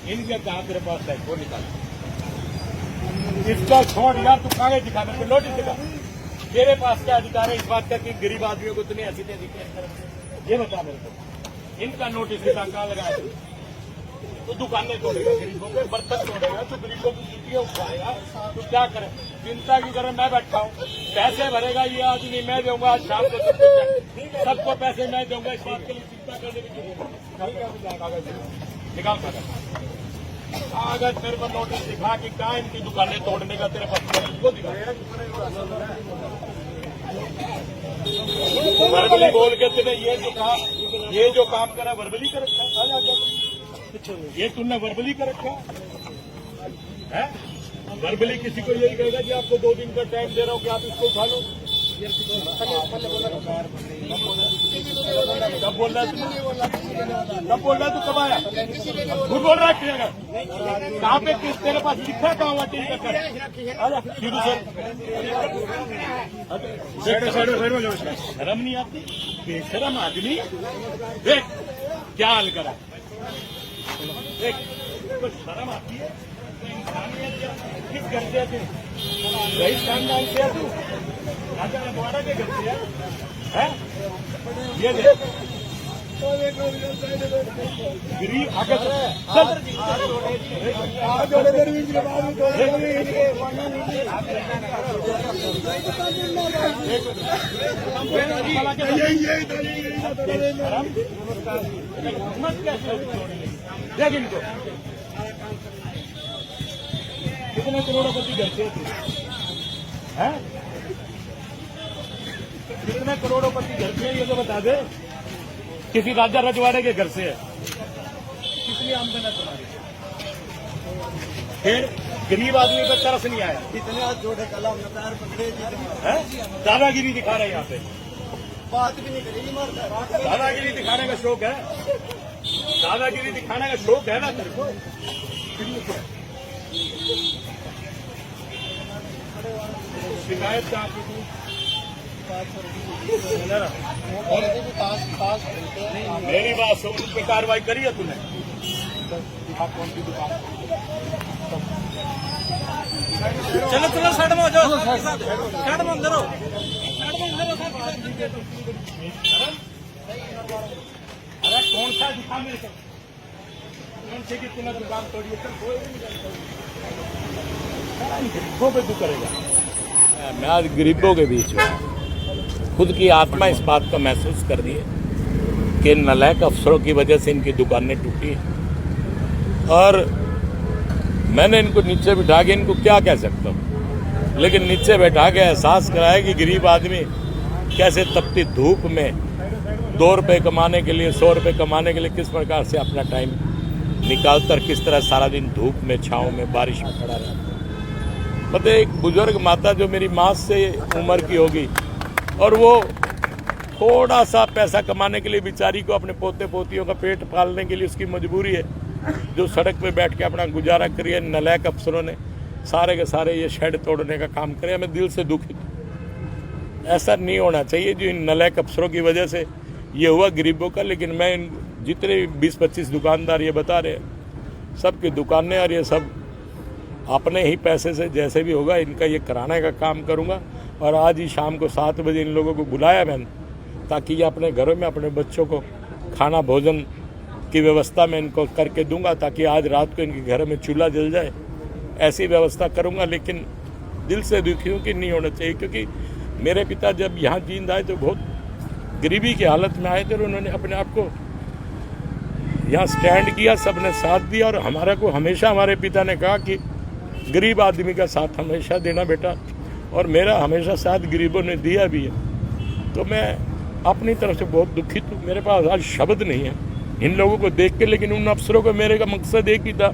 इनके कहा तेरे पास है, वो निकाल। इसका छोड़ यार, तू कागज दिखा, मेरे को नोटिस दिखा। तेरे पास क्या अधिकार है इस बात का कि गरीब आदमियों को तुम्हें ऐसी तेजी केस कर? ये बता मेरे को। इनका नोटिस दिखा, कहाँ लगाया? तो दुकानें तोड़ेगा गरीबों के, बर्तन तोड़ेगा, तो गरीबों की छुट्टियां उठाएगा, तो क्या करे? चिंता की तरह मैं बैठा हूँ, पैसे भरेगा ये आदमी, मैं दूंगा आज शाम को सबको पैसे मैं दूंगा। इस बात के लिए चिंता करने की जरूरत नहीं। निकाल कागज, कागज मेरे को नोटिस दिखा कि कहाँ इनकी दुकानें तोड़ने का तेरे पास वो दिखा। वर्बली बोल के तेरे ये जो काम करा वर्बली कर रखा ये तुमने वर्बली कर रखा है? वर्बली किसी को यही कहेगा कि आपको 2 दिन का टाइम दे रहा हूँ कि आप इसको उठा लो। कब बोल रहा है तू? कब बोल रहा है तू? कब आया? खुद बोल रहा है कहाँ पे? किस तेरे पास लिखा कहाँ हुआ? टीम का शर्म नहीं आती? बेशरम आदमी देख क्या हाल करा। देख कुछ शर्म आती है? किस घर से तू? वही खानदान से तू? राजा रजवाड़ा के घर से है? ये देख गरीब आगे चल देख इनको कितने करोड़पति घर से है? कितने करोड़पति घर से ये तो बता दे। किसी राजा रजवाड़े के घर से है? कितनी आमदन है तुम्हारी? फिर गरीब आदमी पर तरस नहीं आया? इतने हाथ जोड़े कलम पैर पकड़े हैं? दादागिरी दिखा रहे हैं यहाँ पे, बात भी नहीं करेगी मरता। दादागिरी दिखाने का शौक है? दादागिरी दिखाने का शौक है ना तेरे को? शिकायत कहाँ की थी? मेरी बात सुन, उन पे कार्रवाई करी है तूने? कौन सी दुकान? चलो चलो साइड में हो जाओ, साइड में अंदर हो। अरे कौन सा दुकान है? कौन से की तूने दुकान तोड़ी है? गरीबों पे तू करेगा? मैं आज गरीबों के बीच में खुद की आत्मा इस बात का महसूस कर रही है कि नालायक अफसरों की वजह से इनकी दुकानें टूटी हैं। और मैंने इनको नीचे बिठा के इनको क्या कह सकता हूँ, लेकिन नीचे बैठा के एहसास कराया कि गरीब आदमी कैसे तपती धूप में 2 रुपये कमाने के लिए, 100 रुपये कमाने के लिए किस प्रकार से अपना टाइम निकालकर किस तरह सारा दिन धूप में, छाँव में, बारिश में खड़ा रहता है। मतलब एक बुजुर्ग माता जो मेरी माँ से उम्र की होगी और वो थोड़ा सा पैसा कमाने के लिए बेचारी को अपने पोते पोतियों का पेट पालने के लिए उसकी मजबूरी है, जो सड़क पे बैठ के अपना गुजारा करिए। नालायक अफसरों ने सारे के सारे ये शेड तोड़ने का काम करे। मैं दिल से दुखित हूँ। ऐसा नहीं होना चाहिए जो इन नालायक अफसरों की वजह से ये हुआ गरीबों का। लेकिन मैं इन जितने 20-25 दुकानदार ये बता रहे हैं, सबकी दुकानें और ये सब अपने ही पैसे से जैसे भी होगा इनका ये कराने का काम करूँगा। और आज ही शाम को 7 बजे इन लोगों को बुलाया मैंने, ताकि ये अपने घरों में अपने बच्चों को खाना भोजन की व्यवस्था मैं इनको करके दूंगा, ताकि आज रात को इनके घर में चूल्हा जल जाए, ऐसी व्यवस्था करूंगा। लेकिन दिल से दुखी हूँ कि नहीं होना चाहिए, क्योंकि मेरे पिता जब यहाँ जींद आए तो बहुत गरीबी की हालत में आए थे और उन्होंने अपने आप को यहाँ स्टैंड किया, सबने साथ दिया। और हमारा को हमेशा हमारे पिता ने कहा कि गरीब आदमी का साथ हमेशा देना बेटा, और मेरा हमेशा साथ गरीबों ने दिया भी है। तो मैं अपनी तरफ से बहुत दुखित हूँ। मेरे पास आज शब्द नहीं है इन लोगों को देख के, लेकिन उन अफसरों को मेरे का मकसद एक ही था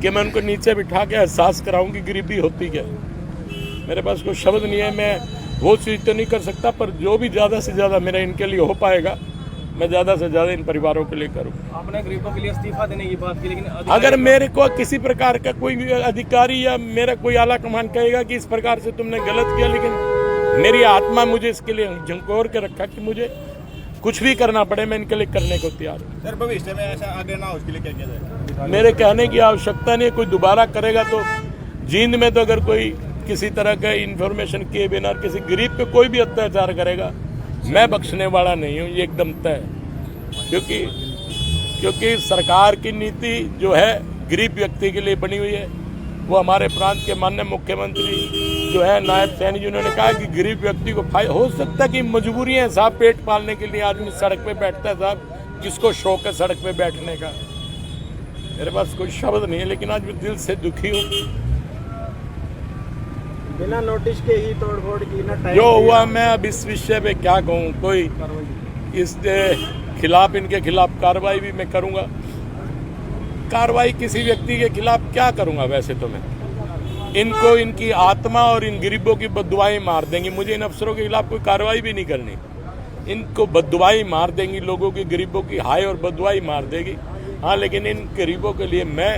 कि मैं उनको नीचे बिठा के एहसास कराऊं कि गरीबी होती क्या है। मेरे पास कोई शब्द नहीं है, मैं वो चीज़ तो नहीं कर सकता, पर जो भी ज़्यादा से ज़्यादा मेरा इनके लिए हो पाएगा मैं ज़्यादा से ज़्यादा इन परिवारों के लिए करूँ। आपने गरीबों के लिए इस्तीफा देने की बात की, लेकिन अगर मेरे को किसी प्रकार का कोई भी अधिकारी या मेरा कोई आला कमान कहेगा कि इस प्रकार से तुमने गलत किया, लेकिन मेरी आत्मा मुझे इसके लिए झंकोर के रखा कि मुझे कुछ भी करना पड़े मैं इनके लिए करने को तैयार हूँ। सर भविष्य में ऐसा आगे ना हो उसके लिए क्या किया जाए? मेरे कहने की आवश्यकता नहीं है, कोई दोबारा करेगा तो जींद में तो अगर कोई किसी तरह का इन्फॉर्मेशन किए बिना किसी गरीब पे कोई भी अत्याचार करेगा, मैं बख्शने वाला नहीं हूँ, ये एकदम तय है। क्योंकि सरकार की नीति जो है गरीब व्यक्ति के लिए बनी हुई है। वो हमारे प्रांत के माननीय मुख्यमंत्री जो है नायब सैनी जी, उन्होंने कहा कि गरीब व्यक्ति को फायदा हो सकता है कि मजबूरियां हैं साहब, पेट पालने के लिए आदमी सड़क पे बैठता है साहब, किसको शौक है सड़क पे बैठने का, मेरे पास कोई शब्द नहीं है, लेकिन आज मैं दिल से दुखी हूँ। बिना नोटिस के ही तोड़फोड़ की ना टाइम जो हुआ मैं अब इस विषय पे क्या कहूँ, कोई इसके खिलाफ इनके खिलाफ कार्रवाई भी मैं करूँगा। कार्रवाई किसी व्यक्ति के खिलाफ क्या करूँगा, वैसे तो मैं इनको इनकी आत्मा और इन गरीबों की बददुआएं मार देंगी। मुझे इन अफसरों के खिलाफ कोई कार्रवाई भी नहीं करनी, इनको बददुआएं मार देंगी, लोगों की गरीबों की हाय और बददुआएं मार देगी। हाँ, लेकिन इन गरीबों के लिए मैं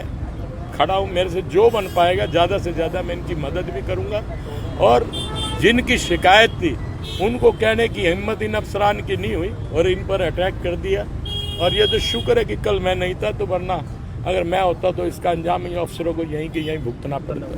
खड़ा हूँ, मेरे से जो बन पाएगा ज़्यादा से ज़्यादा मैं इनकी मदद भी करूँगा। और जिनकी शिकायत थी उनको कहने की हिम्मत इन अफसरान की नहीं हुई और इन पर अटैक कर दिया। और ये तो शुक्र है कि कल मैं नहीं था, तो वरना अगर मैं होता तो इसका अंजाम इन अफसरों को यहीं के यहीं भुगतना पड़ता।